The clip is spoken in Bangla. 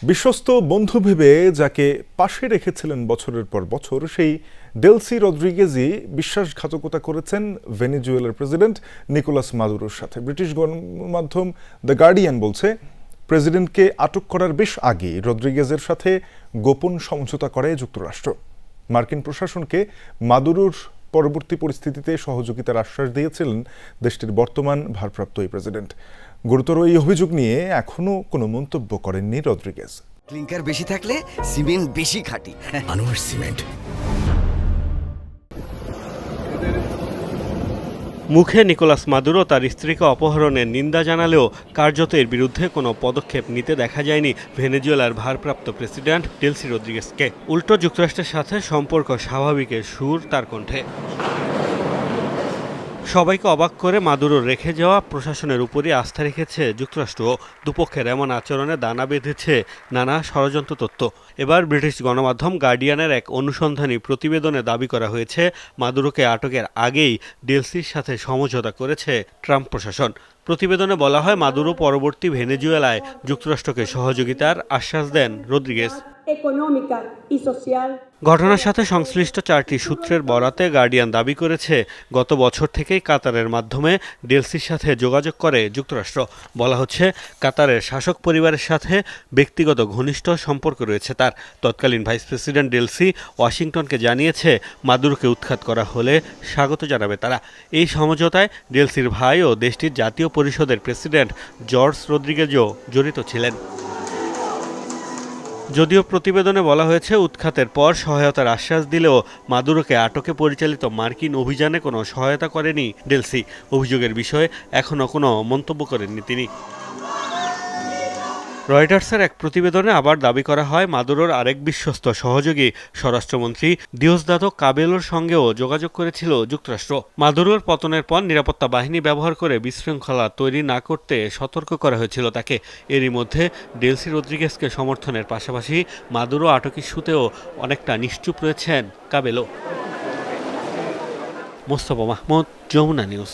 বিশ্বস্ত বন্ধু ভেবে যাকে পাশে রেখেছিলেন বছরের পর বছর, সেই ডেলসি রদ্রিগেজই বিশ্বাসঘাতকতা করেছেন ভেনেজুয়েলার প্রেসিডেন্ট নিকোলাস মাদুরোর সাথে। ব্রিটিশ গণমাধ্যম দ্য গার্ডিয়ান বলছে, প্রেসিডেন্টকে আটক করার বেশ আগে রদ্রিগেজের সাথে গোপন সমঝোতা করে যুক্তরাষ্ট্র। মার্কিন প্রশাসনকে মাদুরোর পরবর্তী পরিস্থিতিতে সহযোগিতার আশ্বাস দিয়েছিলেন দেশটির বর্তমান ভারপ্রাপ্ত এই প্রেসিডেন্ট। গুরুতর এই অভিযোগ নিয়ে এখনো কোনো মন্তব্য করেননি রদ্রিগেজ। ক্লিংকার বেশি থাকলে সিমেন্ট বেশি খাঁটি। আনোয়ার সিমেন্ট। মুখে নিকোলাস মাদুরো তার স্ত্রীকে অপহরণের নিন্দা জানালেও কার্যত এর বিরুদ্ধে কোনো পদক্ষেপ নিতে দেখা যায়নি ভেনেজুয়েলার ভারপ্রাপ্ত প্রেসিডেন্ট ডেলসি রদ্রিগেজকে। উল্টো যুক্তরাষ্ট্রের সাথে সম্পর্ক স্বাভাবিকের সুর তার কণ্ঠে। সবাইকে অবাক করে মাদুরো রেখে যাওয়া প্রশাসনের উপরই আস্থা রেখেছে যুক্তরাষ্ট্র। দুপক্ষের এমন আচরণে দানা বেঁধেছে নানা ষড়যন্ত্র তত্ত্ব। এবার ব্রিটিশ গণমাধ্যম গার্ডিয়ানের এক অনুসন্ধানী প্রতিবেদনে দাবি করা হয়েছে, মাদুরোকে আটকের আগেই ডেলসির সাথে সমঝোতা করেছে ট্রাম্প প্রশাসন। প্রতিবেদনে বলা হয়, মাদুরো পরবর্তী ভেনেজুয়েলায় যুক্তরাষ্ট্রকে সহযোগিতার আশ্বাস দেন রদ্রিগেজ। ঘটনার সাথে সংশ্লিষ্ট 4টি সূত্রের বরাতে গার্ডিয়ান দাবি করেছে, গত বছর থেকেই কাতারের মাধ্যমে ডেলসির সাথে যোগাযোগ করে যুক্তরাষ্ট্র। বলা হচ্ছে, কাতারের শাসক পরিবারের সাথে ব্যক্তিগত ঘনিষ্ঠ সম্পর্ক রয়েছে তার। তৎকালীন ভাইস প্রেসিডেন্ট ডেলসি ওয়াশিংটনকে জানিয়েছে, মাদুরোকে উৎখাত করা হলে স্বাগত জানাবে তারা। এই সমঝোতায় ডেলসির ভাই ও দেশটির জাতীয় পরিষদের প্রেসিডেন্ট জর্জ রদ্রিগেজও জড়িত ছিলেন। যদিও প্রতিবেদনে বলা হয়েছে, উৎখাতের পর সহায়তার আশ্বাস দিলেও মাদুরোকে আটকে পরিচালিত মার্কিন অভিযানে কোনো সহায়তা করেনি ডেলসি। অভিযোগের বিষয়ে এখনও কোনো মন্তব্য করেননি তিনি। রয়টার্সের এক প্রতিবেদনে আবার দাবি করা হয়, মাদুরোর আরেক বিশ্বস্ত সহযোগী স্বরাষ্ট্রমন্ত্রী দিওসদাদো কাবেলোর সঙ্গেও যোগাযোগ করেছিল যুক্তরাষ্ট্র। মাদুরোর পতনের পর নিরাপত্তা বাহিনী ব্যবহার করে বিশৃঙ্খলা তৈরি না করতে সতর্ক করা হয়েছিল তাকে। এরই মধ্যে ডেলসি রদ্রিগেজকে সমর্থনের পাশাপাশি মাদুরো আটক ইস্যুতেও অনেকটা নিশ্চুপ রয়েছেন কাবেলো। মোস্তফা মাহমুদ, যমুনা নিউজ।